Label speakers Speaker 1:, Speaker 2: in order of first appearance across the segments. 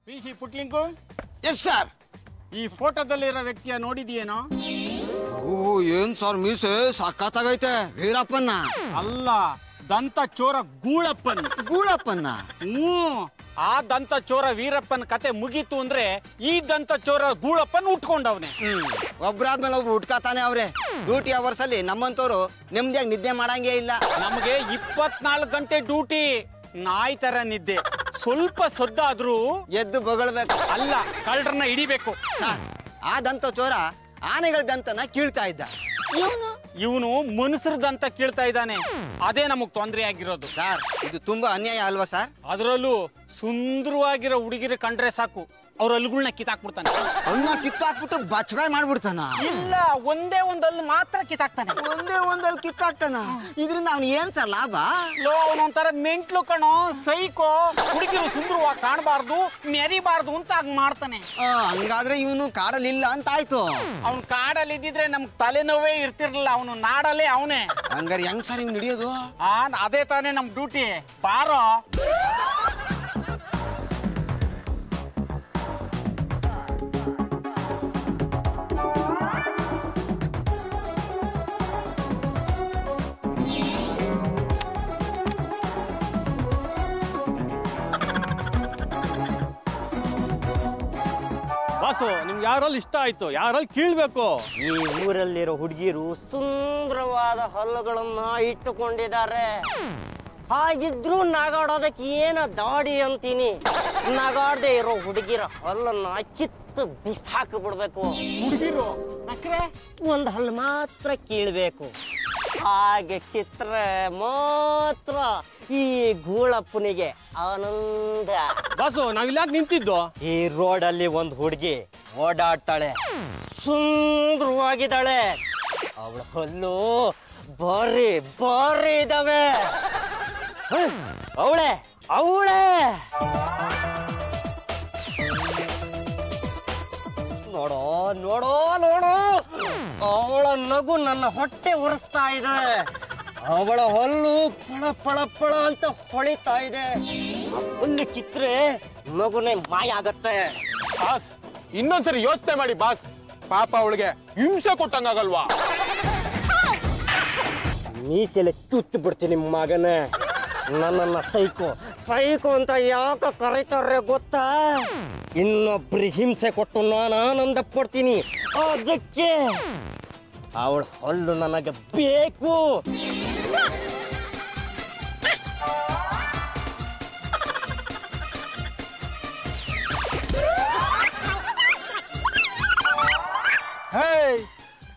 Speaker 1: PC ಪುಟ್ಲಿಂಕು.
Speaker 2: Yes sir.
Speaker 1: ಈ ಫೋಟೋದಲ್ಲಿರೋ ವ್ಯಕ್ತಿಯ ನೋಡಿದೀಯೇನೋ?
Speaker 2: ಓ ಏನ್ ಸರ್ ಮೀಸೆ ಸಖತ್ತಾಗೈತೆ. ವೀರಪ್ಪನ್ನ
Speaker 1: ಅಲ್ಲ, ದಂತ ಚೋರ ಗೂಳಪ್ಪನ್.
Speaker 2: ಗೂಳಪ್ಪನ್ನ?
Speaker 1: ಆ ದಂತ ಚೋರ ವೀರಪ್ಪನ್ ಕತೆ ಮುಗೀತು ಅಂದ್ರೆ ಈ ದಂತ ಚೋರ ಗೂಳಪ್ಪನ್ ಉಟ್ಕೊಂಡವ್ನೆ.
Speaker 2: ಒಬ್ರಾದ್ಮೇಲೆ ಒಬ್ರು ಉಟ್ಕಾತಾನೆ ಅವ್ರೆ. ಡ್ಯೂಟಿ ಅವರ್ಸ್ ಅಲ್ಲಿ ನಮ್ಮಂತವ್ರು ನೆಮ್ಮದಿಯಾಗಿ ನಿದ್ದೆ ಮಾಡಂಗೇ ಇಲ್ಲ.
Speaker 1: ನಮಗೆ 24 ಗಂಟೆ ಡ್ಯೂಟಿ. ನಾಯಿ ತರ ನಿದ್ದೆ. ಸ್ವಲ್ಪ ಸೊದ್ದಾದ್ರೂ
Speaker 2: ಎದ್ದು ಬೊಗಳ್ಬೇಕು.
Speaker 1: ಅಲ್ಲ, ಕಳ್ಳರನ್ನ ಹಿಡಿಬೇಕು.
Speaker 2: ಸರ್, ಆ ದಂತ ಚೋರ ಆನೆಗಳ ದಂತನ ಕೀಳ್ತಾ ಇದ್ದ.
Speaker 1: ಇವನು ಮನುಷ್ಯರ ದಂತ ಕೀಳ್ತಾ ಇದ್ದಾನೆ. ಅದೇ ನಮಗ್ ತೊಂದರೆ ಆಗಿರೋದು.
Speaker 2: ಸರ್, ಇದು ತುಂಬಾ ಅನ್ಯಾಯ ಅಲ್ವಾ ಸರ್?
Speaker 1: ಅದರಲ್ಲೂ ಸುಂದರವಾಗಿರೋ ಹುಡುಗಿರ ಕಂಡ್ರೆ ಸಾಕು, ಅವ್ರ ಹಲ್ಲುಗಳನ್ನ ಕಿತ್ತಾಕ್ಬಿಡ್ತಾನೆ.
Speaker 2: ಅವನ್ನ ಕಿತ್ತಾಕ್ಬಿಟ್ಟು ಬಚ್ಬಾಯ್ ಮಾಡ್ಬಿಡ್ತಾನ.
Speaker 1: ಇಲ್ಲ, ಒಂದೇ ಒಂದಲ್ಲಿ ಮಾತ್ರ ಕಿತ್ತಾಕ್ತಾನೆ.
Speaker 2: ಒಂದೇ ಒಂದಲ್ಲಿ ಕಿತ್ತಾಕ್ತಾನ. ಇದರಿಂದ ಅವ್ನು ಏನ್ ಸರ್ ಲಾಭ?
Speaker 1: ಅವನೊಂಥರ ಮೆಂಟ್ಲು ಕಣೋ, ಸೈಕೋ. ಹುಡುಗಿರು ಸುಂದರವಾಗಿ ಕಾಣಬಾರ್ದು, ಮೆರಿಬಾರ್ದು ಅಂತ ಹಂಗ್ ಮಾಡ್ತಾನೆ.
Speaker 2: ಹಂಗಾದ್ರೆ ಇವನು ಕಾಡಲ್ಲಿ ಇಲ್ಲ ಅಂತ ಆಯ್ತು.
Speaker 1: ಅವ್ನು ಕಾಡಲ್ಲಿ ಇದ್ದಿದ್ರೆ ನಮ್ಗ್ ತಲೆನೋವೇ ಇರ್ತಿರ್ಲಿಲ್ಲ. ಅವನು ನಾಡಲ್ಲೇ ಅವನೇ.
Speaker 2: ಹಂಗಾರೆ ಹೆಂಗ್ ಸರ್ ಇವ್ ನಡೆಯೋದು?
Speaker 1: ಅದೇ ತಾನೇ ನಮ್ ಡ್ಯೂಟಿ. ಬಾರೋ. ಬಾಸು, ನಿಮ್ಗೆ ಯಾರಲ್ಲಿ ಇಷ್ಟ ಆಯ್ತು? ಯಾರಲ್ಲಿ ಕೀಳ್ಬೇಕು?
Speaker 3: ಈ ಊರಲ್ಲಿರೋ ಹುಡುಗಿರು ಸುಂದರವಾದ ಹಲ್ಲುಗಳನ್ನ ಇಟ್ಟುಕೊಂಡಿದ್ದಾರೆ. ಹಾಗಿದ್ರು ನಗಾಡೋದಕ್ಕೆ ಏನ ದಾಡಿ ಅಂತೀನಿ. ನಗಾಡದೆ ಇರೋ ಹುಡುಗಿರ ಹಲ್ಲನ್ನ ಕಿತ್ತು ಬಿಸಾಕಿ ಬಿಡ್ಬೇಕು.
Speaker 1: ಹುಡುಗಿರು
Speaker 3: ಒಂದ್ ಹಲ್ಲು ಮಾತ್ರ ಕೀಳ್ಬೇಕು. ಹಾಗೆ ಕಿತ್ರೆ ಮಾತ್ರ ಈ ಗೂಳಪ್ಪನಿಗೆ ಆನಂದ.
Speaker 1: ಬಾಸು, ನಾವಿಲ್ಲಾಕ್ ನಿಂತಿದ್ದು?
Speaker 3: ಈ ರೋಡಲ್ಲಿ ಒಂದು ಹುಡುಗಿ ಓಡಾಡ್ತಾಳೆ, ಸುಂದರವಾಗಿದ್ದಾಳೆ. ಅವಳ ಹಲ್ಲು ಬಾರಿ ಬಾರಿ ಇದಾವೆ. ಅವಳೆ ಅವಳೆ ನೋಡೋ ನೋಡೋ ನೋಡು, ಅವಳ ನಗು ನನ್ನ ಹೊಟ್ಟೆ ಉರಿಸ್ತಾ ಇದೆ. ಅವಳ ಹಲ್ಲು ಪಳ ಪಳ ಪಳ ಅಂತ ಹೊಳಿತಾ ಇದೆ. ಹುಲ್ಲು ಕಿತ್ರೆ ನಗುನೆ ಮಾಯ ಆಗತ್ತೆ.
Speaker 1: ಬಾಸ್, ಇನ್ನೊಂದ್ಸರಿ ಯೋಚನೆ ಮಾಡಿ ಬಾಸ್. ಪಾಪ ಅವಳಿಗೆ ಹಿಂಸೆ ಕೊಟ್ಟಂಗಾಗಲ್ವಾ?
Speaker 3: ಮೀಸೆಲೆ ಚುಚ್ಚು ಬಿಡ್ತೀನಿ ಮಗನೇ. ನನ್ನನ್ನ ಸೈಕೋ ಸೈಕೋ ಅಂತ ಯಾಕೆ ಕರೀತಾರೆ ಗೊತ್ತಾ? ಇನ್ನೊಬ್ರಿಗೆ ಹಿಂಸೆ ಕೊಟ್ಟು ನಾನು ಆನಂದ ಪಡ್ತೀನಿ. ಅದಕ್ಕೆ ಅವಳ ಹಲ್ಲು ನನಗೆ ಬೇಕು.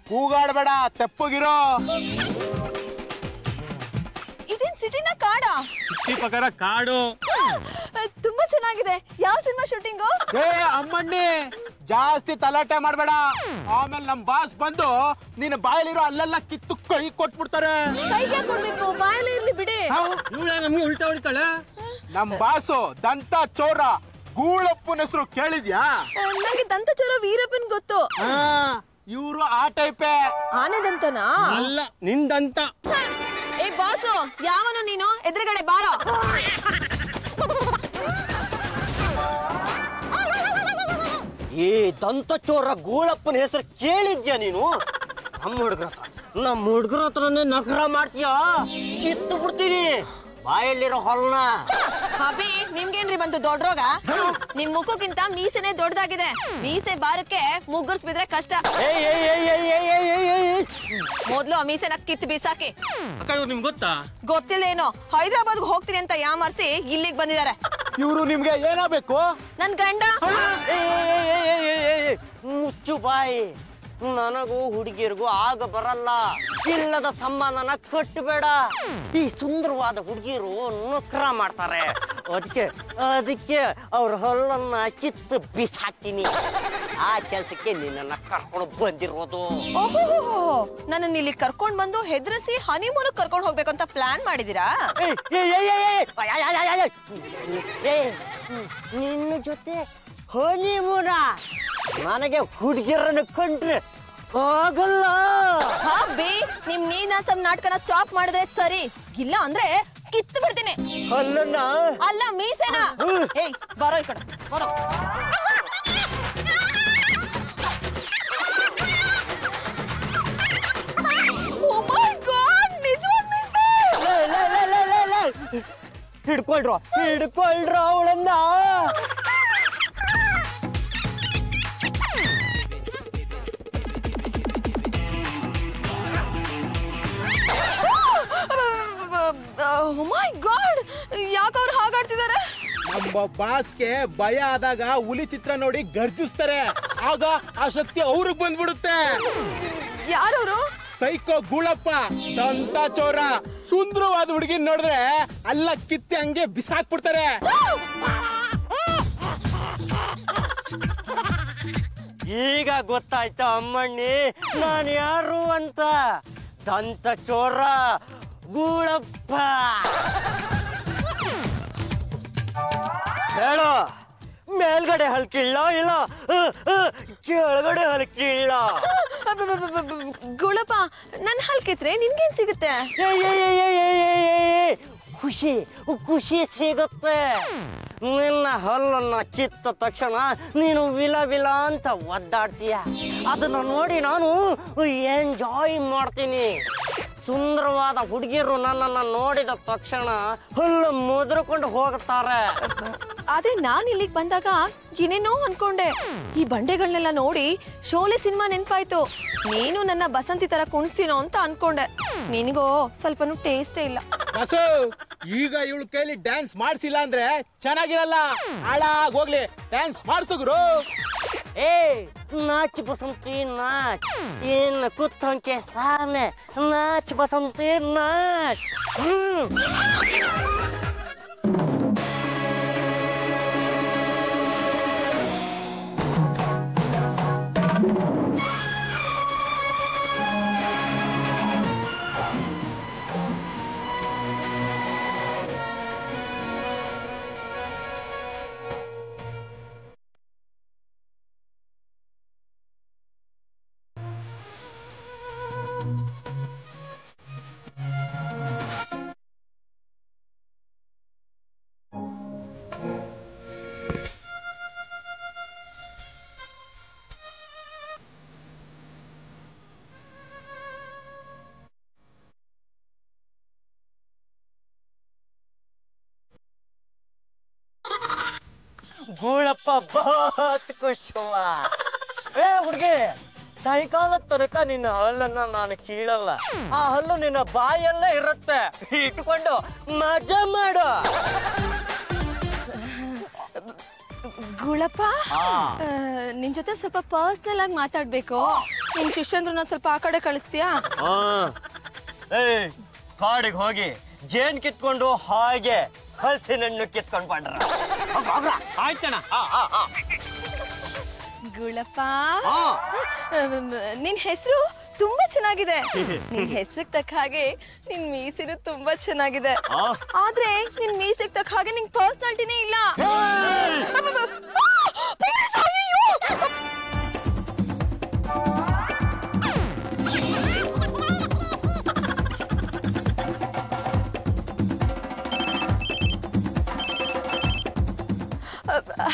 Speaker 1: ಕೂಗಾಡ್ಬೇಡ, ತೆಪ್ಪಗಿರೋ.
Speaker 4: ಇದೇನ್ ಸಿಟಿನ ಕಾಡ?
Speaker 1: ಸಿಟಿ ಪಕ್ಕದ ಕಾಡು.
Speaker 4: ತುಂಬಾ ಚೆನ್ನಾಗಿದೆ. ಯಾವ ಸಿನಿಮಾ ಶೂಟಿಂಗು?
Speaker 1: ಅಮ್ಮಣ್ಣಿ, ಜಾಸ್ತಿ ತಲಾಟೆ ಮಾಡ್ಬೇಡ. ಆಮೇಲೆ ನಮ್ ಬಾಸ್ ಬಂದು ನಿನ್ನ ಬಾಯಲ್ಲಿರೋ ಅಲ್ಲೆಲ್ಲ ಕಿತ್ತು ಕೈ ಕೊಟ್ಬಿಡ್ತಾರೆ.
Speaker 4: ಕೈಗೆ ಕೊಡ್ಬೇಕು, ಬಾಯಲ್ಲಿ ಇರ್ಲಿ ಬಿಡಿ.
Speaker 1: ನಮ್ಗೆ ಉಲ್ಟಾ ಹೊಡಿತಾಳೆ. ನಮ್ ಬಾಸು ದಂತ ಚೋರ ಗೂಳಪ್ಪನ ಹೆಸರು ಕೇಳಿದ್ಯಾ?
Speaker 4: ನಂಗೆ ದಂತ ಚೋರ ವೀರಪ್ಪನ್ ಗೊತ್ತು.
Speaker 1: ಇವ್ರು ಆ ಟೈಪೇ.
Speaker 4: ಆನೆ ದಂತನಾ?
Speaker 1: ಅಲ್ಲ, ನಿಂದಂತ.
Speaker 4: ಏ ಬಾಸು, ಯಾವನು ನೀನು? ಎದುರುಗಡೆ ಬಾರೋ.
Speaker 3: ಈ ದಂತಚೋರ ಗೂಳಪ್ಪನ ಹೆಸರು ಕೇಳಿದ್ಯಾ ನೀನು? ನಮ್ಮ ಹುಡುಗರ ಹತ್ರನೇ ನಗರ ಮಾಡ್ತೀಯಾ? ಕಿತ್ತು ಬಿಡ್ತೀನಿ ಬಾಯಲ್ಲಿರೋ ಹೊಲನ.
Speaker 4: ಅಭಿ, ನಿಮ್ಗೇನ್ರಿ ಬಂತು ದೊಡ್ಡ ರೋಗ? ನಿಮ್ ಮುಖಕ್ಕಿಂತ ಮೀಸೆನೆ ದೊಡ್ಡದಾಗಿದೆ. ಮೀಸೆ ಬಾರಕ್ಕೆ ಮುಗ್ಗರ್ಸ್ಬಿದ್ರೆ ಕಷ್ಟ. ಮೊದ್ಲು ಆ ಮೀಸೆನ ಕಿತ್ತು ಬಿಸಾಕಿ.
Speaker 1: ನಿಮ್ಗೆ ಗೊತ್ತಾ?
Speaker 4: ಗೊತ್ತಿಲ್ಲ ಏನೋ. ಹೈದರಾಬಾದ್ಗೆ ಹೋಗ್ತೀನಿ ಅಂತ ಯಾಮಾರ್ಸಿ ಇಲ್ಲಿಗೆ ಬಂದಿದ್ದಾರೆ.
Speaker 1: ಇವ್ರು ನಿಮ್ಗೆ ಏನಾಗಬೇಕು?
Speaker 4: ನನ್ ಗಂಡ.
Speaker 3: ಮುಚ್ಚು ಬಾಯಿ. ನನಗೂ ಹುಡುಗಿಯರಿಗೂ ಆಗ ಬರಲ್ಲ. ಇಲ್ಲದ ಸಂಬಂಧನ ಕಟ್ಟಬೇಡ. ಈ ಸುಂದರವಾದ ಹುಡುಗಿಯರು ನಕ್ರ ಮಾಡ್ತಾರೆ. ಅದಕ್ಕೆ ಅವ್ರ ಹಲ್ಲನ್ನ ಕಿತ್ತು ಬಿಸಾಕ್ತೀನಿ. ಆ ಕೆಲ್ಸಕ್ಕೆ ನಿನ್ನ ಕರ್ಕೊಂಡು ಬಂದಿರೋದು.
Speaker 4: ಓಹೋ, ನನ್ನ ಇಲ್ಲಿ ಕರ್ಕೊಂಡ್ ಬಂದು ಹೆದರಿಸಿ ಹನಿಮೂನ್ ಕರ್ಕೊಂಡು ಹೋಗ್ಬೇಕಂತ ಪ್ಲಾನ್ ಮಾಡಿದೀರಾ?
Speaker 3: ನಿನ್ನ ಜೊತೆ ಹನಿಮೂನ? ನನಗೆ ಹುಡುಗಿಯರನ್ನು ಕಂಡ್ರೆ ಆಗಲ್ಲ.
Speaker 4: ನಿಮ್ ನೀನಾಸಂ ನಾಟಕನ ಸ್ಟಾಪ್ ಮಾಡಿದ್ರೆ ಸರಿ, ಇಲ್ಲ ಅಂದ್ರೆ ಕಿತ್ತು ಬಿಡ್ತೀನಿ.
Speaker 3: ಹಲ್ಲನ್ನ
Speaker 4: ಅಲ್ಲ ಮೀಸೆನ. ಏಯ್ ಬರೋ ಈ ಕಡೆ ಬರೋ. ಓ ಮೈ ಗಾಡ್, ನಿಜವಾದ ಮೀಸೆ.
Speaker 3: ಹಿಡ್ಕೊಳ್ರ ಅವಳನ್ನ.
Speaker 4: ಓ ಮೈ ಗಾಡ್, ಯಾಕೆ ಅವ್ರು ಹಾಗಾಡ್ತಿದ್ದಾರೆ?
Speaker 1: ನಮ್ಮ ಬಾಸ್ಗೆ ಭಯ ಆದಾಗ ಹುಲಿ ಚಿತ್ರ ನೋಡಿ ಗರ್ಜಿಸ್ತಾರೆ, ಆಗ ಆ ಶಕ್ತಿ ಅವ್ರಿಗೆ ಬಂದ್ಬಿಡುತ್ತೆ.
Speaker 4: ಯಾರವರು?
Speaker 1: ಸೈಕೋ ಗೂಳಪ್ಪ, ದಂತ ಚೋರ. ಸುಂದರವಾದ ಹುಡುಗಿನ ನೋಡಿದ್ರೆ ಅಲ್ಲ ಕಿತ್ತಿ ಹಂಗೆ ಬಿಸಾಕ್ಬಿಡ್ತಾರೆ.
Speaker 3: ಈಗ ಗೊತ್ತಾಯ್ತಾ ಅಮ್ಮಣ್ಣಿ ನಾನು ಯಾರು ಅಂತ? ದಂತ ಚೋರ ಗೂಳಪ್ಪ. ಹೇಳೋ, ಮೇಲ್ಗಡೆ ಹಲ್ಕಿಲ್ಲ ಇಲ್ಲ ಕೆಳಗಡೆ ಹಲ್ಕಿಲ್ಲ?
Speaker 4: ಗುಳಪ್ಪ, ನನ್ ಹಲ್ಕಿದ್ರೆ ನಿನ್ಗೇನ್ ಸಿಗುತ್ತೆ?
Speaker 3: ಖುಷಿ ಖುಷಿ ಸಿಗುತ್ತೆ. ನಿನ್ನ ಹಲ್ಲನ್ನ ಕಿತ್ತ ತಕ್ಷಣ ನೀನು ವಿಲ ವಿಲ ಅಂತ ಒದ್ದಾಡ್ತೀಯ. ಅದನ್ನ ನೋಡಿ ನಾನು ಎಂಜಾಯ್ ಮಾಡ್ತೀನಿ. ಸುಂದರವಾದ ಹುಡುಗಿಯರು ನನ್ನನ್ನು ನೋಡಿದ ತಕ್ಷಣ ಹಲ್ಲು ಮುದ್ರಕೊಂಡು ಹೋಗುತ್ತಾರೆ.
Speaker 4: ಆದ್ರೆ ನಾನ್ ಇಲ್ಲಿಗೆ ಬಂದಾಗ ಏನೇನೋ ಅನ್ಕೊಂಡೆ. ಈ ಬಂಡೆಗಳನ್ನೆಲ್ಲ ನೋಡಿ ಶೋಲೆ ಸಿನಿಮಾ ನೆನ್ಪಾಯ್ತು. ನೀನು ನನ್ನ ಬಸಂತಿ ತರ ಕುಣಿಸ್ತೀನೋ ಅಂತ ಅನ್ಕೊಂಡೆ. ನಿನಗೋ ಸ್ವಲ್ಪನೂ ಟೇಸ್ಟೇ ಇಲ್ಲ.
Speaker 1: ಬಸು, ಈಗ ಇವಳ ಕೈಲಿ ಡ್ಯಾನ್ಸ್ ಮಾಡ್ಸಿಲ್ಲ ಅಂದ್ರೆ ಚೆನ್ನಾಗಿರಲ್ಲ. ಹಾಳಾಗ್ ಹೋಗ್ಲಿ, ಡ್ಯಾನ್ಸ್ ಮಾಡ್ಸುಗ್ರು.
Speaker 3: ಏ ನಾಚ್ ಬಸಂತಿ ನಾಚ್, ಇನ್ನು ಕುತ್ತಂಕೆ ಸಾನೆ. ನಾಚ್ ಬಸಂತಿ ನಾಚ್. ಗೂಳಪ್ಪ ಬಹುತ್ ಖುಷ್ ಹುವಾ. ಏ ಹುಡುಗಿ, ಸಾಯಂಕಾಲ ತನಕ ನಿನ್ನ ಹಲ್ಲನ್ನ ನಾನು ಕೀಳಲ್ಲ. ಆ ಹಲ್ಲು ನಿನ್ನ ಬಾಯಲ್ಲೇ ಇರುತ್ತೆ. ಇಟ್ಕೊಂಡು ಮಜಾ ಮಾಡು.
Speaker 4: ಗುಳಪ್ಪ, ನಿನ್ ಜೊತೆ ಸ್ವಲ್ಪ ಪರ್ಸನಲ್ ಆಗಿ ಮಾತಾಡ್ಬೇಕು. ನಿನ್ ಶಿಷ್ಯಂದ್ರನ್ನ ಸ್ವಲ್ಪ ಆ ಕಡೆ ಕಳಿಸ್ತೀಯಾ?
Speaker 3: ಕಾಡಿಗೆ ಹೋಗಿ ಜೇನ್ ಕಿತ್ಕೊಂಡು ಹಾಗೆ ಹಲಸಿನ ಹಣ್ಣು ಕಿತ್ಕೊಂಡು ಬಂದ್ರ.
Speaker 1: ಆಯ್ತಣ್ಣ.
Speaker 4: ಗುಳಪ್ಪ, ನಿನ್ ಹೆಸರು ತುಂಬಾ ಚೆನ್ನಾಗಿದೆ. ನಿನ್ ಹೆಸರಿಗೆ ತಕ್ಕ ಹಾಗೆ ನಿನ್ ಮೀಸಿನೂ ತುಂಬಾ ಚೆನ್ನಾಗಿದೆ. ಆದ್ರೆ ನಿನ್ ಮೀಸಿಗೆ ತಕ್ಕ ಹಾಗೆ ನಿನ್ ಪರ್ಸನಾಲಿಟಿನೇ ಇಲ್ಲ.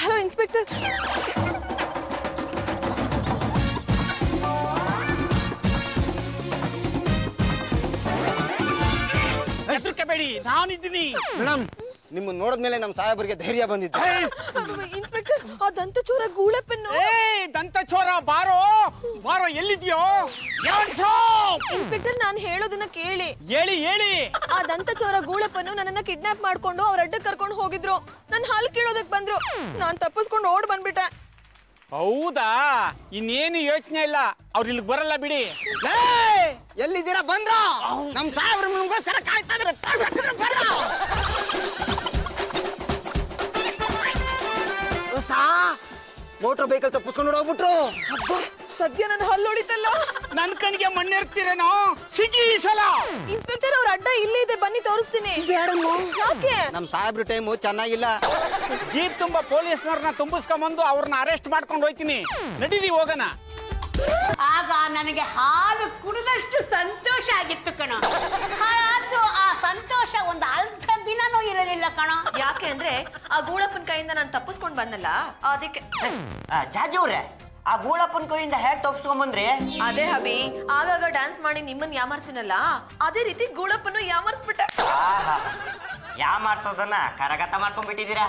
Speaker 4: Hello inspector.
Speaker 1: ಹೆದರ್ಕಬೇಡಿ, ನಾನಿದ್ದೀನಿ.
Speaker 2: ಮೇಡಮ್, ನಿಮ್ಮ ನೋಡಿದ್ಮೇಲೆ ನಮ್ಮ ಸಾಹೇಬರಿಗೆ ಧೈರ್ಯ ಬಂದಿತ್ತು.
Speaker 4: ಇನ್ಸ್ಪೆಕ್ಟರ್, ಆ ದಂತಚೋರ ಗೂಳಪ್ಪನ್ನು.
Speaker 1: ದಂತ ಚೋರ, ಬಾರೋ ಬಾರೋ, ಎಲ್ಲಿದ್ಯೋ?
Speaker 4: ಇನ್ಸ್ಪೆಕ್ಟರ್, ನಾನು ಹೇಳೋದನ್ನ ಕೇಳಿ.
Speaker 1: ಹೇಳಿ ಹೇಳಿ.
Speaker 4: ಆ ದಂತಚೋರ ಗೂಳಪ್ಪನ್ನು ನನ್ನನ್ನ ಕಿಡ್ನಾಪ್ ಮಾಡ್ಕೊಂಡು ಅವ್ರ ಅಡ್ಡಕ್ಕೆ ಕರ್ಕೊಂಡು ಹೋಗಿದ್ರು. ನನ್ನ ಹಾಲು ಕೇಳೋದಕ್ ಬಂದ್ರು. ನಾನ್ ತಪ್ಪಿಸ್ಕೊಂಡು ಓಡ್ ಬಂದ್ಬಿಟ್ಟೆ.
Speaker 1: ಹೌದಾ? ಇನ್ನೇನು ಯೋಚನೆ ಇಲ್ಲ, ಅವ್ರು ಇಲ್ಲಿಗೆ ಬರಲ್ಲ ಬಿಡಿ.
Speaker 2: ಎಲ್ಲಿದ್ದೀರಾ? ಬಂದ್ರ ನಮ್ ಸಾಹೇಬ್ರ ನಿಮ್ಗೋಸ್ಕರ ಕಾಯ್ತಾ ಇದ್ರು. ಮೋಟರ್ ವೆಹಿಕಲ್ ತಪ್ಪಿಸ್ಕೊಂಡು ಹೋಗ್ಬಿಟ್ರು.
Speaker 4: ಸದ್ಯ ನನ್ನ ಹಲ್ಲು ಹೊಡಿತಲ್ಲ.
Speaker 1: ನನ್ ಕಣ್ಣಿಗೆ ಮಣ್ಣಿರ್ತೀರೇನೋ, ಸಿಗಿ ಈ ಸಲ.
Speaker 4: ಇನ್ಸ್ಪೆಕ್ಟರ್, ಅವ್ರ ಅಡ್ಡ ಇಲ್ಲೇ ಇದೆ, ಬನ್ನಿ ತೋರಿಸ್ತೀನಿ. ಯಾಕೆ?
Speaker 2: ನಮ್ ಸಾಹೇಬ್ರ ಟೈಮು ಚೆನ್ನಾಗಿಲ್ಲ.
Speaker 1: ಜೀಪ್ ತುಂಬಾ ಪೊಲೀಸ್ನವ್ರನ್ನ ತುಂಬಿಸ್ಕೊಂಬಂದು ಅವ್ರನ್ನ ಅರೆಸ್ಟ್ ಮಾಡ್ಕೊಂಡು ಹೋಯ್ತೀನಿ. ನಡೀರಿ ಹೋಗೋಣ.
Speaker 5: ಆಗ ನನಗೆ ಹಾಲು ಕುಡಿದಷ್ಟು ಸಂತೋಷ ಆಗಿತ್ತು ಕಣ. ಆ ಸಂತೋಷ ಒಂದು ಅರ್ಧ ದಿನನೂ ಇರಲಿಲ್ಲ ಕಣ.
Speaker 4: ಯಾಕೆ ಅಂದ್ರೆ ಆ ಗೂಳಪ್ಪನ ಕೈಯಿಂದ ನಾನು ತಪ್ಪಿಸ್ಕೊಂಡ್ ಬಂದಲ್ಲ ಅದಕ್ಕೆ.
Speaker 3: ಜಾಜವ್ರೆ, ಆ ಗೂಳಪ್ಪನ ಕೈಯಿಂದ ಹೇಗ್ ತಪ್ಪಿಸ್ಕೊಂಬಂದ್ರಿ?
Speaker 4: ಅದೇ ಹಬಿ, ಆಗಾಗ ಡ್ಯಾನ್ಸ್ ಮಾಡಿ ನಿಮ್ಮನ್ನ ಯಾಮಾರ್ಸಿನಲ್ಲ ಅದೇ ರೀತಿ ಗೂಳಪ್ಪನು ಯಾಮಾರ್ಸ್ಬಿಟ್ಟೆ.
Speaker 3: ಯಾಮಾರ್ಸೋದನ್ನ ಕರಗತ ಮಾಡ್ಕೊಂಡ್ಬಿಟ್ಟಿದ್ದೀರಾ.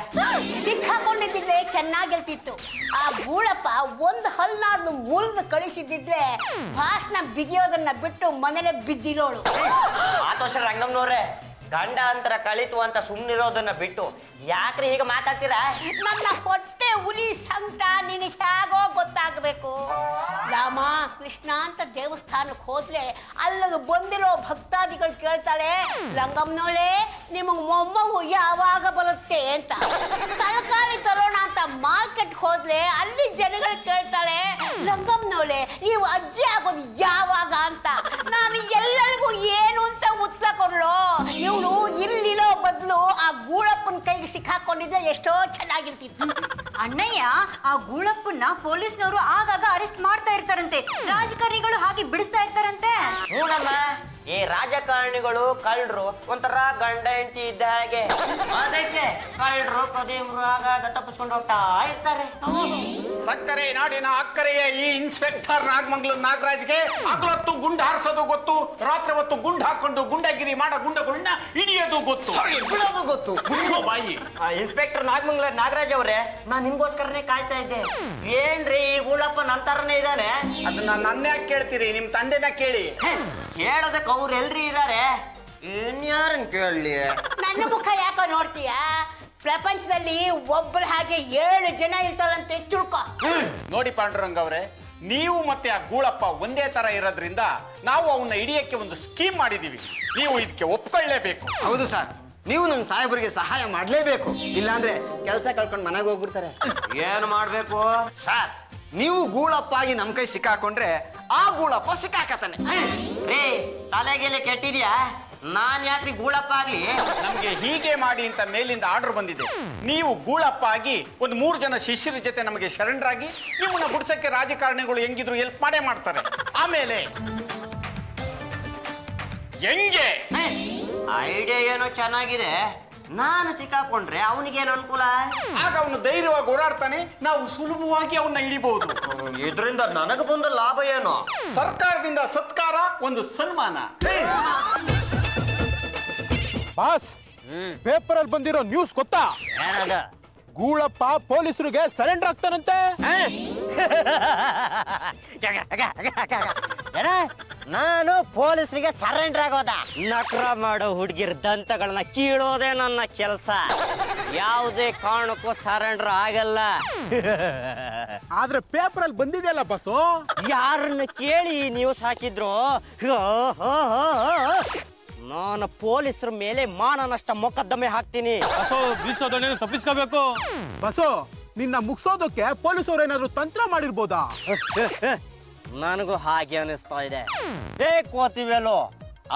Speaker 5: ಸಿಕ್ಕಾಕೊಂಡಿದ್ದಿದ್ರೆ ಚೆನ್ನಾಗಿರ್ತಿತ್ತು. ಆ ಗೂಳಪ್ಪ ಒಂದು ಹಲ್ನಾದ್ನು ಮುರಿದು ಕಳಿಸಿದ್ದಿದ್ರೆ ಭಾಷಣ ಬಿಗಿಯೋದನ್ನ ಬಿಟ್ಟು ಮನೇಲೆ ಬಿದ್ದಿರೋಳು.
Speaker 3: ಮಾತೋಷ ರಂಗಮ್ನವ್ರೆ, ಗಂಡ ಅಂತರ ಕಳಿತು ಅಂತ ಸುಮ್ನಿರೋದನ್ನ ಬಿಟ್ಟು ಯಾಕ್ರಿ ಹೀಗೆ ಮಾತಾಡ್ತೀರಾ?
Speaker 5: ನನ್ನ ಹೊಟ್ಟೆ ಉರಿ ಸಂಕಟ ನಿನಗೆ ಹೇಗೋ ಗೊತ್ತಾಗಬೇಕು. ರಾಮ ಕೃಷ್ಣ ಅಂತ ದೇವಸ್ಥಾನಕ್ಕೆ ಹೋದ್ರೆ ಅಲ್ಲಿಗೆ ಬಂದಿರೋ ಭಕ್ತಾದಿಗಳು ಕೇಳ್ತಾಳೆ, ರಂಗಮ್ಮನೋಳೆ ನಿಮಗೆ ಮೊಮ್ಮಗು ಯಾವಾಗ ಬರುತ್ತೆ ಅಂತ. ತರಕಾರಿ ತರೋಣ ಅಂತ ಮಾರ್ಕೆಟ್ ಹೋದ್ರೆ ಅಲ್ಲಿ ಜನಗಳು ಕೇಳ್ತಾಳೆ, ರಂಗಮ್ಮನೋಳೆ ನೀವು ಅಜ್ಜಿ ಆಗೋದು ಯಾವಾಗ ಅಂತ. ನಾನು ಎಲ್ಲರಿಗೂ ಏನು ಅಂತ ಉತ್ತರ ಕೊಡ್ಲೋ? ಇವಳು ಇಲ್ಲಿರೋ ಬದಲು ಆ ಗೂಳಪ್ಪನ ಕೈಗೆ ಸಿಕ್ಕಾಕೊಂಡಿದ್ರೆ ಎಷ್ಟೋ ಚೆನ್ನಾಗಿರ್ತಿತ್ತು.
Speaker 6: ಅಣ್ಣಯ್ಯ, ಆ ಗೂಳಪ್ಪನ್ನ ಪೊಲೀಸ್ನವರು ಆಗಾಗ ಅರೆಸ್ಟ್ ಮಾಡ್ತಾ ಇರ್ತಾರಂತೆ, ರಾಜಕಾರಣಿಗಳು ಹಾಗೆ ಬಿಡಿಸ್ತಾ ಇರ್ತಾರಂತೆ.
Speaker 3: ಹೂನಮ್ಮ, ಈ ರಾಜಕಾರಣಿಗಳು ಕಳ್ಳರು ಒಂಥರ ಗಂಡ ಹೆಂಡತಿ ಇದ್ದ ಹಾಗೆ. ಅದಕ್ಕೆ ಕಳ್ಳರು ಕದಿಮರು ಆಗಾಗ ತಪ್ಪಿಸ್ಕೊಂಡು ಹೋಗ್ತಾ ಇರ್ತಾರೆ.
Speaker 1: ಸಕ್ಕರೆ ನಾಡಿನ ಅಕ್ಕರೆಯ ಈ ಇನ್ಸ್ಪೆಕ್ಟರ್ ನಾಗಮಂಗ್ಲೂರ್ ನಾಗರಾಜ್ಗೆ ಹಗಲೊತ್ತು ಗುಂಡು ಹಾರಿಸೋದು ಗೊತ್ತು, ರಾತ್ರಿ ಹೊತ್ತು ಗುಂಡು ಹಾಕೊಂಡು ಗುಂಡಗಿರಿ ಮಾಡೋ ಗುಂಡಗಳನ್ನ ಹಿಡಿಯೋದು ಗೊತ್ತು,
Speaker 2: ಬಿಡೋದು ಗೊತ್ತು.
Speaker 1: ಮುಚ್ಚೋ ಬಾಯಿ.
Speaker 3: ಇನ್ಸ್ಪೆಕ್ಟರ್ ನಾಗಮಂಗ್ಲೂರ್ ನಾಗರಾಜ್ ಅವ್ರೆ, ನಾನ್ ನಿಮ್ಗೋಸ್ಕರನೇ ಕಾಯ್ತಾ ಇದ್ದೆ. ಏನ್ರಿ ಈ ಗೂಳಪ್ಪ ನಂತರನೇ ಇದ್ದಾನೆ?
Speaker 1: ಅದನ್ನ ನನ್ಯಾಕೆ ಕೇಳ್ತೀರಿ? ನಿಮ್ ತಂದೆನ ಕೇಳಿ.
Speaker 3: ಕೇಳೋದಕ್ಕೆ ಅವ್ರು ಎಲ್ರಿ ಇದಾರೆ, ಇನ್ಯಾರನ್ ಕೇಳಲಿ?
Speaker 5: ನನ್ನ ಮುಖ ಯಾಕೋ ನೋಡ್ತೀಯ? ಪ್ರಪಂಚದಲ್ಲಿ ಒಬ್ಬರ ಹಾಗೆ 7 ಜನ ಇರ್ತಾರಂತೆ ತಿಳ್ಕೊ.
Speaker 1: ನೋಡಿ ಪಾಂಡುರಂಗ ಅವರೇ, ನೀವು ಮತ್ತೆ ಆ ಗೂಳಪ್ಪ ಒಂದೇ ತರ ಇರೋದ್ರಿಂದ ನಾವು ಅವನ್ನ ಹಿಡಿಯಕ್ಕೆ ಒಂದು ಸ್ಕೀಮ್ ಮಾಡಿದೀವಿ. ನೀವು ಇದಕ್ಕೆ ಒಪ್ಕೊಳ್ಳೇಬೇಕು.
Speaker 2: ಹೌದು ಸರ್, ನೀವು ನಮ್ಮ ಸಾಹೇಬರಿಗೆ ಸಹಾಯ ಮಾಡ್ಲೇಬೇಕು. ಇಲ್ಲಾಂದ್ರೆ ಕೆಲಸ ಕಳ್ಕೊಂಡು ಮನೆಗೆ ಹೋಗ್ಬಿಡ್ತಾರೆ.
Speaker 3: ಏನ್ ಮಾಡ್ಬೇಕು
Speaker 2: ಸರ್, ನೀವು ಗೂಳಪ್ಪ ಆಗಿ ನಮ್ ಕೈ ಸಿಕ್ಕಾಕೊಂಡ್ರೆ ಆ ಗೂಳಪ್ಪ ಸಿಕ್ಕಾಕತಾನೆ.
Speaker 3: ರೀ, ತಲೆಗೆಲೆ ಕೆಟ್ಟಿದ್ಯಾ? ನಾನ್ ಯಾಕ್ರಿ ಗೂಳಪ್ಪ ಆಗ್ಲಿ?
Speaker 1: ನಮ್ಗೆ ಹೀಗೆ ಮಾಡಿ ಅಂತ ಮೇಲಿಂದ ಆರ್ಡರ್ ಬಂದಿದೆ. ನೀವು ಗೂಳಪ್ಪ ಆಗಿ ಒಂದು 3 ಜನ ಶಿಷ್ಯರ ಜೊತೆ ನಮಗೆ ಶರಣರಾಗಿ ನಿಮ್ಮನ್ನ ಗುಡ್ಸಕ್ಕೆ ರಾಜಕಾರಣಿಗಳು ಹೆಂಗಿದ್ರು ಹೆಲ್ಪ್ ಮಾಡೇ ಮಾಡ್ತಾರೆ. ಆಮೇಲೆ ಹೆಂಗೆ?
Speaker 3: ಐಡಿಯಾ ಏನೋ ಚೆನ್ನಾಗಿದೆ. ನಾನು ಸಿಕ್ಕಾಕೊಂಡ್ರೆ ಅವನಿಗೇನು ಅನುಕೂಲ?
Speaker 1: ಆಗ ಅವನು ಧೈರ್ಯವಾಗಿ ಓಡಾಡ್ತಾನೆ, ನಾವು ಸುಲಭವಾಗಿ ಅವನ್ನ ಹಿಡಿಬಹುದು.
Speaker 3: ಇದರಿಂದ ನನಗೆ ಬಂದ ಲಾಭ ಏನು?
Speaker 1: ಸರ್ಕಾರದಿಂದ ಸತ್ಕಾರ, ಒಂದು ಸನ್ಮಾನ. ಬಾಸ್, ಪೇಪರ್ ಅಲ್ಲಿ ಬಂದಿರೋ ನ್ಯೂಸ್ ಗೊತ್ತಾ?
Speaker 3: ಏನದ?
Speaker 1: ಗೂಳಪ್ಪ ಪೊಲೀಸರಿಗೆ ಸರೆಂಡರ್ ಆಗ್ತಾನಂತೆ.
Speaker 3: ನಾನು ಪೊಲೀಸರಿಗೆ ಸರೆಂಡರ್ ಆಗೋದ? ನಕರ ಮಾಡೋ ಹುಡುಗಿರ್ ದಂತಗಳನ್ನ ಕೀಳೋದೇ ನನ್ನ ಕೆಲಸ. ಯಾವುದೇ ಕಾರಣಕ್ಕೂ ಸರೆಂಡರ್ ಆಗಲ್ಲ.
Speaker 1: ಆದ್ರೆ ಪೇಪರ್ ಅಲ್ಲಿ ಬಂದಿದೆಯಲ್ಲ ಬಸ್ಸು.
Speaker 3: ಯಾರನ್ನ ಕೇಳಿ ನ್ಯೂಸ್ ಹಾಕಿದ್ರು? ನಾನು ಪೊಲೀಸರ ಮೇಲೆ ಮಾನನಷ್ಟ ಮೊಕದ್ದಮೆ ಹಾಕ್ತೀನಿ.
Speaker 1: ತಪ್ಪಿಸ್ಕೋಬೇಕು. ಬಸ್ಸು, ನಿನ್ನ ಮುಗಿಸೋದಕ್ಕೆ ಪೊಲೀಸರು ಏನಾದ್ರು ತಂತ್ರ ಮಾಡಿರ್ಬೋದಾ?
Speaker 3: ನನಗೂ ಹಾಗೆ ಅನಿಸ್ತಾ ಇದೆ. ಕೋತಿವೆಲು,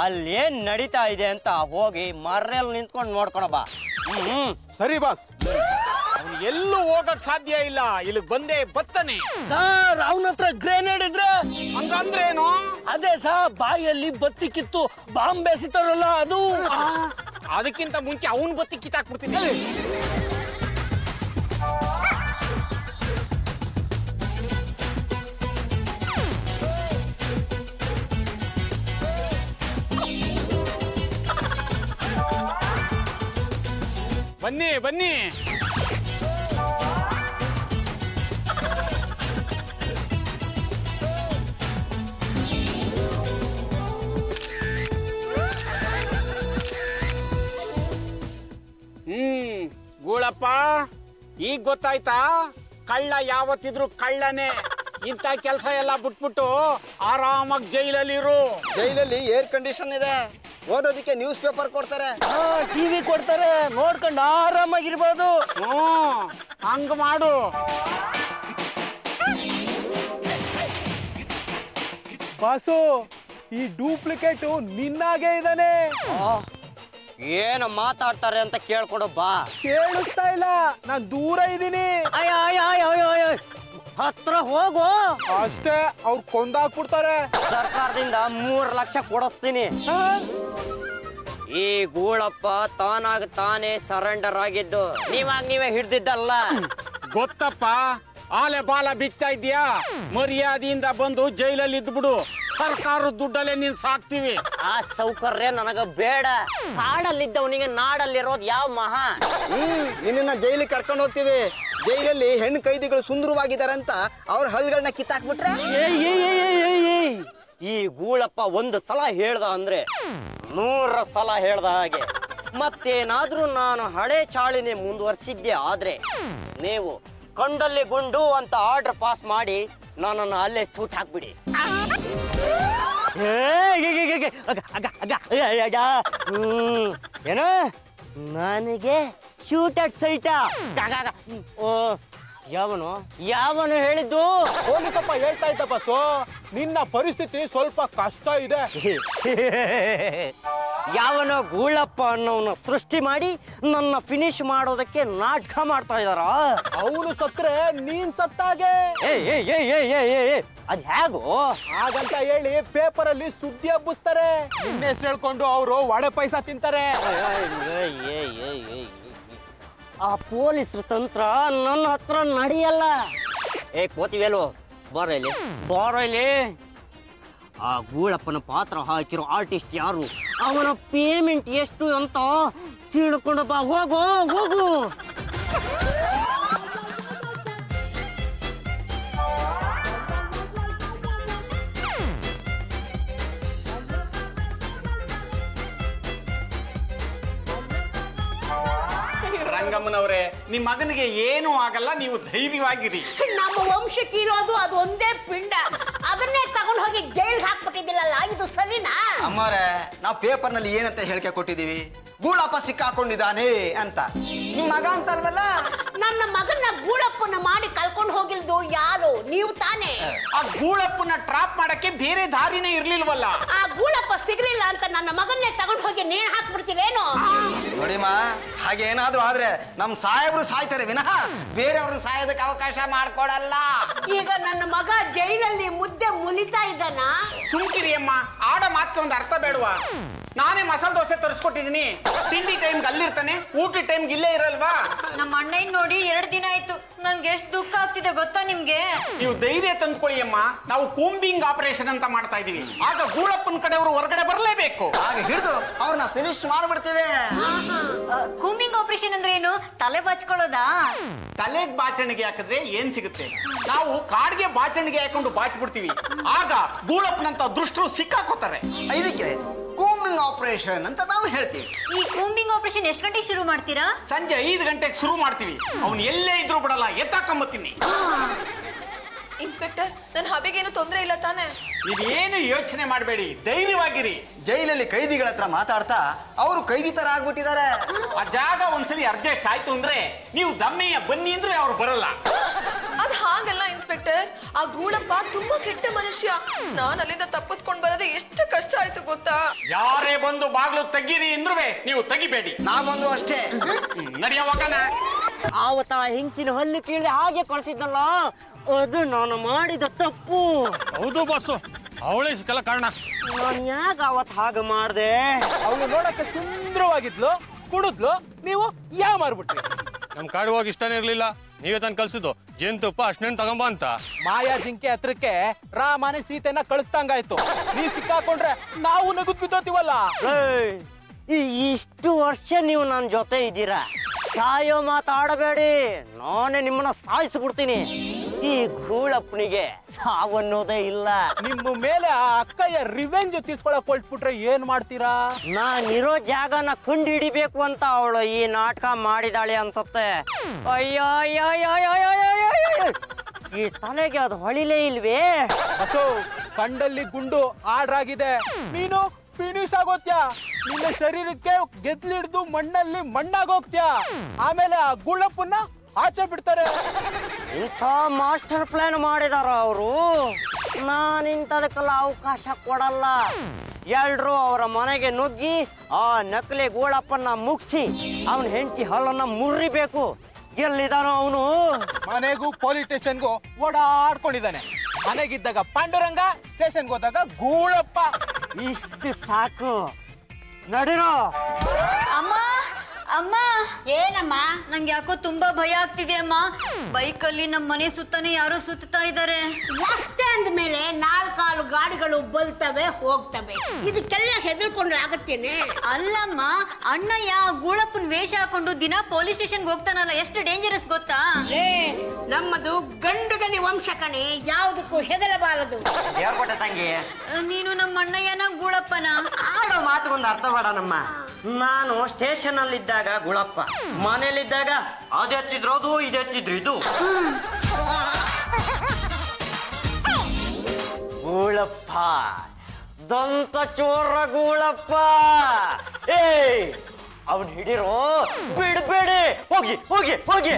Speaker 3: ಅಲ್ಲೇನ್ ನಡೀತಾ ಇದೆ ಅಂತ ಹೋಗಿ ಮರ್ರೆಲ್ ನಿಂತ್ಕೊಂಡು ನೋಡ್ಕೊಳ ಬಾ.
Speaker 1: ಸರಿ ಬಾಸ್, ಅವನು ಎಲ್ಲೂ ಹೋಗಕ್ ಸಾಧ್ಯ ಇಲ್ಲ, ಇಲ್ಲಿ ಬಂದೇ ಬತ್ತಾನೆ.
Speaker 7: ಸರ್, ಅವನ ಹತ್ರ ಗ್ರೆನೇಡ್ ಇದ್ರೆ?
Speaker 1: ಹಂಗಂದ್ರೆ ಏನು?
Speaker 7: ಅದೇ ಸರ್, ಬಾಯಲ್ಲಿ ಬತ್ತಿ ಕಿತ್ತು ಬಾಂಬ್ ಬೇಸಿತಾರಲ್ಲ ಅದು.
Speaker 1: ಅದಕ್ಕಿಂತ ಮುಂಚೆ ಅವನ್ ಬತ್ತಿ ಕಿತ್ತಾಕ್ಬಿಡ್ತೀನಿ. ಬನ್ನಿ ಬನ್ನಿ. ಗೂಳಪ್ಪ, ಈಗ ಗೊತ್ತಾಯ್ತಾ? ಕಳ್ಳ ಯಾವತ್ತಿದ್ರು ಕಳ್ಳನೇ. ಇಂಥ ಕೆಲಸ ಎಲ್ಲ ಬಿಟ್ಬಿಟ್ಟು ಆರಾಮಾಗಿ ಜೈಲಲ್ಲಿರು.
Speaker 2: ಜೈಲಲ್ಲಿ ಏರ್ ಕಂಡೀಷನ್ ಇದೆ, ಓದೋದಕ್ಕೆ ನ್ಯೂಸ್ ಪೇಪರ್ ಕೊಡ್ತಾರೆ,
Speaker 7: ಟಿವಿ ಕೊಡ್ತಾರೆ, ನೋಡ್ಕೊಂಡು ಆರಾಮಾಗಿರ್ಬೋದು.
Speaker 1: ಹಂಗ ಮಾಡು. ಬಾಸು, ಈ ಡೂಪ್ಲಿಕೇಟ್ ನಿನ್ನಾಗೆ ಇದ್ದಾನೆ.
Speaker 3: ಏನು ಮಾತಾಡ್ತಾರೆ ಅಂತ ಕೇಳ್ಕೊಡು ಬಾ.
Speaker 1: ಕೇಳಿಸ್ತಾ ಇಲ್ಲ, ನಾನ್ ದೂರ ಇದ್ದೀನಿ.
Speaker 3: ಹತ್ರ ಹೋಗು.
Speaker 1: ಅಷ್ಟೇ, ಅವ್ರು ಕೊಂದಾಕ್ಬಿಡ್ತಾರೆ.
Speaker 3: ಸರ್ಕಾರದಿಂದ 3 ಲಕ್ಷ ಕೊಡಿಸ್ತೀನಿ. ಈ ಗೂಳಪ್ಪ ತಾನಾಗ ತಾನೇ ಸರೆಂಡರ್ ಆಗಿದ್ದು ನೀವೇ ಹಿಡ್ದಿದ್ದಲ್ಲ.
Speaker 1: ಗೊತ್ತಪ್ಪ, ಆಲೆ ಬಾಲ ಬಿತ್ತಾ ಇದ್ಯಾ? ಮರ್ಯಾದೆಯಿಂದ ಬಂದು ಜೈಲಲ್ಲಿ ಇದ್ಬಿಡು. ಸರ್ಕಾರದ ದುಡ್ಡಲ್ಲೇ ನೀನ್ ಸಾಕ್ತಿವಿ.
Speaker 3: ಆ ಸೌಕರ್ಯ ನನಗ ಬೇಡ. ಕಾಡಲ್ಲಿದ್ದವನಿಗೆ ನಾಡಲ್ಲಿರೋದು ಯಾವ ಮಹಾ?
Speaker 2: ನಿನ್ನ ಜೈಲಿಗೆ ಕರ್ಕೊಂಡು ಹೋಗ್ತೀವಿ. ಜೈಲಲ್ಲಿ ಹೆಣ್ಣು ಕೈದಿಗಳು ಸುಂದರವಾಗಿದ್ದಾರಂತ ಅವ್ರ ಹಲ್ಗಳನ್ನ ಕಿತ್ತಾಕ್ಬಿಟ್ರೆ.
Speaker 3: ಈ ಗೂಳಪ್ಪ ಒಂದು ಸಲ ಹೇಳ್ದ ಅಂದ್ರೆ 100 ಸಲ ಹೇಳ್ದ ಹಾಗೆ. ಮತ್ತೇನಾದ್ರೂ ನಾನು ಹಳೆ ಚಾಳಿನೇ ಮುಂದುವರ್ಸಿದ್ದೆ ಆದ್ರೆ ನೀವು ಕಂಡಲ್ಲಿ ಗುಂಡು ಅಂತ ಆರ್ಡರ್ ಪಾಸ್ ಮಾಡಿ ನನ್ನನ್ನು ಅಲ್ಲೇ ಸೂಟ್ ಹಾಕ್ಬಿಡಿ. ಏನು ನನಗೆ ಶೂಟ್ ಅಟ್ ಸೈಟ? ಓ ಯಾವನು ಹೇಳಿದ್ದು?
Speaker 8: ಹೋಗಿದ್ದಪ್ಪ ಹೇಳ್ತಾ ಇದ್ದಪ್ಪ. ನಿನ್ನ ಪರಿಸ್ಥಿತಿ ಸ್ವಲ್ಪ ಕಷ್ಟ ಇದೆ.
Speaker 3: ಯಾವನೋ ಗೂಳಪ್ಪ ಅನ್ನೋನ ಸೃಷ್ಟಿ ಮಾಡಿ ನನ್ನ ಫಿನಿಶ್ ಮಾಡೋದಕ್ಕೆ ನಾಟಕ ಮಾಡ್ತಾ ಇದಾರ.
Speaker 8: ಅವನು ಸತ್ರೆ ನೀನ್ ಸತ್ತಾಗೆ.
Speaker 3: ಅದ್ ಹೇಗೋ
Speaker 8: ಹಾಗಂತ ಹೇಳಿ ಪೇಪರ್ ಅಲ್ಲಿ ಸುದ್ದಿ ಹಬ್ಬಿಸ್ತಾರೆ. ನಿನ್ನ ಹೆಸರು ಹೇಳ್ಕೊಂಡು ಅವರು ಒಡೆ ಪೈಸಾ ತಿಂತಾರೆ.
Speaker 3: ಆ ಪೊಲೀಸರ ತಂತ್ರ ನನ್ನ ಹತ್ರ ನಡೆಯಲ್ಲ. ಕೋತಿವೇಲು ಬಾರ ಇಲ್ಲಿ. ಆ ಗೂಳಪ್ಪನ ಪಾತ್ರ ಹಾಕಿರೋ ಆರ್ಟಿಸ್ಟ್ ಯಾರು, ಅವನ ಪೇಮೆಂಟ್ ಎಷ್ಟು ಅಂತ ತಿಳ್ಕೊಂಡು ಬಾ. ಹೋಗು.
Speaker 1: ರಂಗಮ್ಮನವರೇ, ನಿಮ್ ಮಗನಿಗೆ ಏನೂ ಆಗಲ್ಲ, ನೀವು ಧೈರ್ಯವಾಗಿರಿ.
Speaker 5: ನಮ್ಮ ವಂಶಕ್ಕೆ ಇರೋದು ಅದು ಒಂದೇ ಪಿಂಡ, ಅದನ್ನೇ ತಗೊಂಡು ಹೋಗಿ ಜೈಲ್ಗೆ ಹಾಕ್ಬಿಟ್ಟಿದ್ದಿಲ್ಲಲ್ಲ, ಇದು ಸರಿನಾ?
Speaker 2: ಅಮ್ಮರೇ, ನಾವು ಪೇಪರ್ನಲ್ಲಿ ಏನಂತ ಹೇಳಿಕೆ ಕೊಟ್ಟಿದೀವಿ? ಗೂಳಪ್ಪ ಸಿಕ್ಕಾಕೊಂಡಿದ್ದಾನೆ ಅಂತ. ನಿಮ್ ಮಗ ಅಂತಲ್ವಲ್ಲ?
Speaker 5: ನನ್ನ ಮಗನ ಗೂಳಪ್ಪನ ಮಾಡಿ ಕಳ್ಕೊಂಡು ಹೋಗಿಲ್ದು ಯಾರು? ನೀವು ತಾನೇ.
Speaker 1: ಆ ಗೂಳಪ್ಪನ ಟ್ರಾಪ್ ಮಾಡಕ್ಕೆ ಬೇರೆ ದಾರಿನೇ ಇರ್ಲಿಲ್ವಲ್ಲ.
Speaker 5: ಆ ಗೂಳಪ್ಪ ಸಿಗ್ಲಿಲ್ಲ ಅಂತ ನನ್ನ ಮಗನ್ನೇ ತಗೊಂಡು ಹೋಗಿ ನೇಣು ಹಾಕ್ಬಿಡ್ತೀರೇನು?
Speaker 2: ನೋಡಿಮ್ಮ, ಹಾಗೇನಾದ್ರೂ ಆದ್ರೆ ನಮ್ ಸಾಹೇಬ್ರು ಸಾಯ್ತಾರೆ ವಿನಃ ಬೇರೆಯವ್ರನ್ನ ಸಾಯೋದಕ್ಕೆ ಅವಕಾಶ ಮಾಡ್ಕೊಡಲ್ಲ.
Speaker 5: ಈಗ ನನ್ನ ಮಗ ಜೈಲಲ್ಲಿ ಮುದ್ದೆ ಮುನಿತಾ ಇದ್ದಾನ.
Speaker 1: ಸುಮ್ಕಿರಿ ಅಮ್ಮ, ಆಡ ಮಾತ್ಗೆ ಒಂದು ಅರ್ಥ ಬೇಡವಾ? ನಾನೇ ಮಸಾಲೆ ದೋಸೆ ತರಿಸ್ಕೊಟ್ಟಿದೀನಿ. ತಿಂಡಿ ಟೈಮ್ಗೆ ಅಲ್ಲಿರ್ತಾನೆ, ಊಟ ಟೈಮ್ಗೆ ಇಲ್ಲೇ ಇರಲ್ವಾ?
Speaker 6: ನಮ್ಮ ಅಣ್ಣನ್ ನೋಡಿ 2 ದಿನ ಆಯ್ತು. ನನ್ಗೆ ಎಷ್ಟು ದುಃಖ ಆಗ್ತಿದೆ ಗೊತ್ತಾ ನಿಮ್ಗೆ?
Speaker 1: ನೀವು ಧೈರ್ಯ ತಂದ್ಕೊಳ್ಳಿ ಅಮ್ಮ, ನಾವು ಕೂಂಬಿಂಗ್ ಆಪರೇಷನ್ ಅಂತ ಮಾಡ್ತಾ ಇದೀವಿ. ಆಗ ಗೂಳಪ್ಪನ ಕಡೆಯವರು ಹೊರಗಡೆ ಬರಲೇಬೇಕು.
Speaker 2: ಹಾಗೆ ಹಿಡಿದು ಅವ್ರನ್ನ ಫಿನಿಶ್ ಮಾಡ್ಬಿಡ್ತೀವಿ.
Speaker 6: ಕೂಂಬಿಂಗ್ ಆಪರೇಷನ್ ಅಂದ್ರೆ ಏನು? ತಲೆ ಬಚ್ಕೊಳ್ಳೋದಾ?
Speaker 1: ತಲೆಗೆ ಬಾಚಣಿಗೆ ಹಾಕಿದ್ರೆ ಏನ್ ಸಿಗುತ್ತೆ? ನಾವು ಕಾಡ್ಗೆ ಬಾಚಣಿಗೆ ಹಾಕೊಂಡು ಬಾಚ್ಬಿಡ್ತೀವಿ. ಆಗ ಗೂಳಪ್ಪನಂತ ದುಷ್ಟರು ಸಿಕ್ಕಾಕೋತಾರೆ.
Speaker 2: ಇದಕ್ಕೆ ಕೂಂಬಿಂಗ್ ಆಪರೇಷನ್ ಅಂತ ನಾವು ಹೇಳ್ತೀವಿ.
Speaker 6: ಈ ಕೂಂಬಿಂಗ್ ಆಪರೇಷನ್ ಎಷ್ಟು ಗಂಟೆಗೆ ಶುರು ಮಾಡ್ತೀರಾ?
Speaker 1: ಸಂಜೆ 5 ಗಂಟೆಗೆ ಶುರು ಮಾಡ್ತೀವಿ. ಅವನು ಎಲ್ಲೇ ಇದ್ರೂ ಬಿಡಲ್ಲ, ಎತ್ತಾಕೊಂಬತ್ತೀನಿ.
Speaker 4: ಇನ್ಸ್ಪೆಕ್ಟರ್, ನನ್ನ ಹಬೆಗೇನು ತೊಂದರೆ ಇಲ್ಲ ತಾನೆ?
Speaker 1: ನೀವೇನು ಯೋಚನೆ ಮಾಡಬೇಡಿ, ಧೈರ್ಯವಾಗಿರಿ.
Speaker 2: ಜೈಲಲ್ಲಿ ಕೈದಿಗಳ ಹತ್ರ ಮಾತಾಡ್ತಾ ಅವರು ಕೈದಿ ತರ ಆಗ್ಬಿಟ್ಟಿದ್ದಾರೆ.
Speaker 1: ಆ ಜಾಗ ಒಂದ್ಸಲಿ ಅಡ್ಜಸ್ಟ್ ಆಯ್ತು ಅಂದ್ರೆ ನೀವು ದಮ್ಮೆಯ ಬನ್ನಿ ಅಂದ್ರೆ ಅವ್ರು ಬರಲ್ಲ.
Speaker 4: ಅದ್ ಹಾಗಲ್ಲ ಇನ್ಸ್ಪೆಕ್ಟರ್, ಆ ಗೂಳಪ್ಪ ತುಂಬಾ ಕೆಟ್ಟ ಮನುಷ್ಯ. ನಾನ್ ಅಲ್ಲಿಂದ ತಪ್ಪಿಸ್ಕೊಂಡ್ ಬರೋದೇ ಎಷ್ಟು ಕಷ್ಟ ಆಯ್ತು ಗೊತ್ತಾ?
Speaker 1: ಯಾರೇ ಬಂದು ಬಾಗ್ಲು ತೆಗೀರಿ ಅಂದ್ರೂ ನೀವು ತೆಗಿಬೇಡಿ.
Speaker 2: ನಾವೊಂದು ಅಷ್ಟೇ.
Speaker 1: ನಡೆಯವಾಗನ
Speaker 3: ಆವತ್ತ ಹೆಂಗಸಿನ ಹಲ್ಲು ಕೀಳಿ ಹಾಗೆ ಕಳ್ಸಿದ್ನಲ್ಲ, ಅದು ನಾನು ಮಾಡಿದ ತಪ್ಪು.
Speaker 8: ಹೌದು ಬಾಸು, ಅವಳೇ ಸಿಕ್ಕಲ್ಲ ಕಾರಣ.
Speaker 3: ನಾನು ಯಾಕೆ ಅವತ್ತು ಹಾಗೆ ಮಾಡಿದೆ?
Speaker 8: ಅವಳು ನೋಡಕ್ಕೆ ಸುಂದರವಾಗಿದ್ಲು, ಕುಡಿದ್ಲು, ನೀವು ಯಾ ಮಾರ್ಬಿಟ್ರಿ.
Speaker 9: ನಮ್ ಕಾಡು ಹೋಗಿ ಇಷ್ಟನೇ ಇರ್ಲಿಲ್ಲ, ನೀವೇ ತಂದು ಕಲ್ಸಿದ್ದು ಜೇನುತುಪ್ಪ ಅಷ್ಟೇನು ತಗೊಂಬ ಅಂತ.
Speaker 8: ಮಾಯಾ ಜಿಂಕೆ ಹತ್ರಕ್ಕೆ ರಾಮನೆ ಸೀತೆನ ಕಳಿಸ್ದಂಗಾಯ್ತು. ನೀವ್ ಸಿಕ್ಕಾಕೊಂಡ್ರೆ ನಾವು ನಗುದ್ ಬಿದ್ದೋತೀವಲ್ಲ.
Speaker 3: ಇಷ್ಟು ವರ್ಷ ನೀವು ನನ್ನ ಜೊತೆ ಇದ್ದೀರಾ, ಸಾಯೋ ಮಾತಾಡಬೇಡಿ, ನಾನೇ ನಿಮ್ಮನ್ನ ಸಾಯಿಸ್ಬಿಡ್ತೀನಿ. ಈ ಗೂಳಪ್ಪನಿಗೆ ಸಾವನ್ನೋದೇ ಇಲ್ಲ.
Speaker 8: ನಿಮ್ಮ ಮೇಲೆ ಆ ಅಕ್ಕಯ್ಯ ರಿವೆಂಜ್ ತೀರ್ಸ್ಕೊಳಕ್ ಹೊರಟ್ಬಿಟ್ರೆ ಏನ್ ಮಾಡ್ತೀರಾ?
Speaker 3: ನಾನಿರೋ ಜಾಗನ ಕಂಡು ಹಿಡಿಬೇಕು ಅಂತ ಅವಳು ಈ ನಾಟಕ ಮಾಡಿದಾಳೆ ಅನ್ಸತ್ತೆ. ಅಯ್ಯೋ ಅಯ್ಯೋ ಅಯ್ಯೋ ಅಯ್ಯೋ ಅಯ್ಯೋ ಅಯ್ಯೋ, ಈ ತಲೆಗೆ ಅದು ಹೊಳಿಲೇ ಇಲ್ವೇ?
Speaker 8: ಬಸು, ಕಂಡಲ್ಲಿ ಗುಂಡು ಆಡ್ರಾಗಿದೆ, ನೀನು ಫಿನಿಶ್ ಆಗೋತ್ಯಾ. ನಿನ್ನ ಶರೀರಕ್ಕೆ ಗೆದ್ಲಿಡ್ದು ಮಣ್ಣಲ್ಲಿ ಮಣ್ಣಾಗೋಗ್ತ್ಯಾ. ಆಮೇಲೆ ಆ ಗೂಳಪ್ಪನ್ನ ಆಚೆ ಬಿಡ್ತಾರೆ.
Speaker 3: ಇಂಥ ಮಾಸ್ಟರ್ ಪ್ಲಾನ್ ಮಾಡಿದಾರ ಅವರು. ನಾನು ಇಂಥದಕ್ಕೆಲ್ಲ ಅವಕಾಶ ಕೊಡಲ್ಲ. ಎಲ್ರು ಅವರ ಮನೆಗೆ ನುಗ್ಗಿ ಆ ನಕಲಿ ಗೂಳಪ್ಪನ್ನ ಮುಗಿಸಿ ಅವನ ಹೆಂಡತಿ ಹಲ್ಲನ್ನ ಮುರಿಬೇಕು. ಎಲ್ಲಿದಾನೋ ಅವನು?
Speaker 8: ಮನೆಗೂ ಪೊಲೀಸ್ ಸ್ಟೇಷನ್ಗೂ ಓಡಾಡ್ಕೊಂಡಿದ್ದಾನೆ. ಮನೆಗಿದ್ದಾಗ ಪಾಂಡುರಂಗ, ಸ್ಟೇಷನ್ಗೆ ಹೋದಾಗ ಗೂಳಪ್ಪ.
Speaker 3: ಇಷ್ಟು ಸಾಕು. ನಡಿರೋ.
Speaker 6: ಅಮ್ಮ ಅಮ್ಮ
Speaker 5: ಏನಮ್ಮ?
Speaker 6: ನಂಗೆ ಯಾಕೋ ತುಂಬಾ ಭಯ ಆಗ್ತಿದೆ ಅಮ್ಮ. ಬೈಕಲ್ಲಿ ನಮ್ಮ ಮನೆ ಸುತ್ತಾನೆ ಯಾರೋ ಸುತ್ತಾ ಇದ್ದಾರೆ.
Speaker 5: ರಸ್ತೆ ಅಂದ್ಮೇಲೆ 4 ಗಾಡಿಗಳು ಬಲ್ತವೆ ಹೋಗ್ತವೆ, ಇದಕ್ಕೆಲ್ಲ ಹೆದರ್ಕೊಂಡ್ರೆ ಆಗತ್ತೇನೆ?
Speaker 6: ಅಲ್ಲಮ್ಮ, ಅಣ್ಣಯ್ಯ ಗೂಳಪ್ಪನ ವೇಷ ಹಾಕೊಂಡು ದಿನ ಪೊಲೀಸ್ ಸ್ಟೇಷನ್ಗೆ ಹೋಗ್ತಾನಲ್ಲ, ಎಷ್ಟು ಡೇಂಜರಸ್ ಗೊತ್ತಾ?
Speaker 5: ನಮ್ಮದು ಗಂಡುಗಲಿ ವಂಶ ಕಣೆ, ಯಾವುದಕ್ಕೂ ಹೆದರಬಾರದು.
Speaker 3: ಹೇಳ್ಕೊಟ್ಟೆ ತಂಗಿ.
Speaker 6: ನೀನು ನಮ್ಮ ಅಣ್ಣಯ್ಯನ ಗೂಳಪ್ಪನ?
Speaker 3: ಆಡೋ ಮಾತುಗೊಂದು ಅರ್ಥ ಮಾಡನಮ್ಮ. ನಾನು ಸ್ಟೇಷನ್ ಅಲ್ಲಿ ಇದ್ದಾಗ ಗುಳಪ್ಪ, ಮನೇಲಿದ್ದಾಗ ಅದೆತ್ತಿದ್ರು ಅದು ಇದೆತ್ತಿದ್ರು ಇದು. ಗೂಳಪ್ಪ, ದಂತ ಚೋರ ಗೂಳಪ್ಪ. ಅವನ್ ಹಿಡಿರೋ, ಬಿಡ್ಬೇಡಿ, ಹೋಗಿ ಹೋಗಿ ಹೋಗಿ.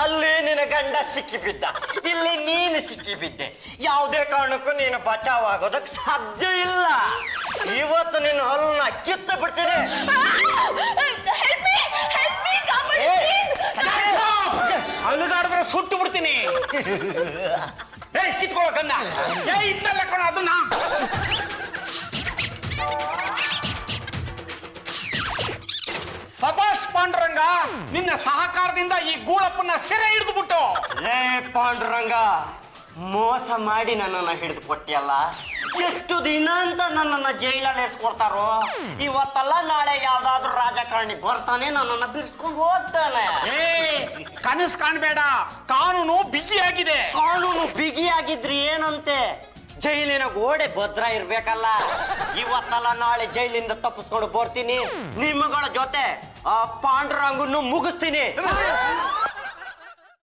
Speaker 3: ಅಲ್ಲಿ ನಿನ್ನ ಗಂಡ ಸಿಕ್ಕಿ ಬಿದ್ದ, ಇಲ್ಲಿ ನೀನು ಸಿಕ್ಕಿ ಬಿದ್ದೆ. ಯಾವುದೇ ಕಾರಣಕ್ಕೂ ನೀನು ಬಚಾವ್ ಆಗೋದಕ್ಕೆ ಸಾಧ್ಯ ಇಲ್ಲ. ಇವತ್ತು ನಿನ್ನ ಹಲ್ಲನ್ನ ಕಿತ್ತು ಬಿಡ್ತೀನಿ.
Speaker 1: ಅಲ್ಲುಗಾಡಿದ್ರೆ ಸುಟ್ಟು ಬಿಡ್ತೀನಿ. ಕಿತ್ಕೊಳ್ಳೋ ಗನ್ನ. ಇದ್ದಲ್ಲ ಕಣ ಅದನ್ನ. ಸಭಾಷ್ ಪಾಂಡುರಂಗ, ನಿನ್ನ ಸಹಕಾರದಿಂದ ಈ ಗೂಳಪ್ಪನ ಸೆರೆ ಹಿಡಿದು ಬಿಟ್ಟು.
Speaker 3: ಲೇ ಪಾಂಡುರಂಗ, ಮೋಸ ಮಾಡಿ ನನ್ನನ್ನ ಹಿಡಿದು ಕೊಟ್ಟಿಯಲ್ಲ. ಎಷ್ಟು ದಿನ ಅಂತ ನನ್ನನ್ನ ಜೈಲಲ್ಲಿ ಎಸ್ಕೊಡ್ತಾರೋ. ಇವತ್ತಲ್ಲ ನಾಳೆ ಯಾವ್ದಾದ್ರು ರಾಜಕಾರಣಿ ಬರ್ತಾನೆ, ನನ್ನನ್ನ ಬಿಡಿಸ್ಕೊಂಡು ಹೋಗ್ತಾನೆ.
Speaker 1: ಕನಸು ಕಾಣಬೇಡ, ಕಾನೂನು ಬಿಗಿಯಾಗಿದೆ.
Speaker 3: ಕಾನೂನು ಬಿಗಿಯಾಗಿದ್ರಿ ಏನಂತೆ? ಜೈಲಿನ ಗೋಡೆ ಭದ್ರ ಇರ್ಬೇಕಲ್ಲ. ಇವತ್ತಲ್ಲ ನಾಳೆ ಜೈಲಿಂದ ತಪ್ಪಿಸ್ಕೊಂಡು ಬರ್ತೀನಿ, ನಿಮ್ಮಗಳ ಜೊತೆ ಆ ಪಾಂಡುರಂಗನ್ನು ಮುಗಿಸ್ತೀನಿ.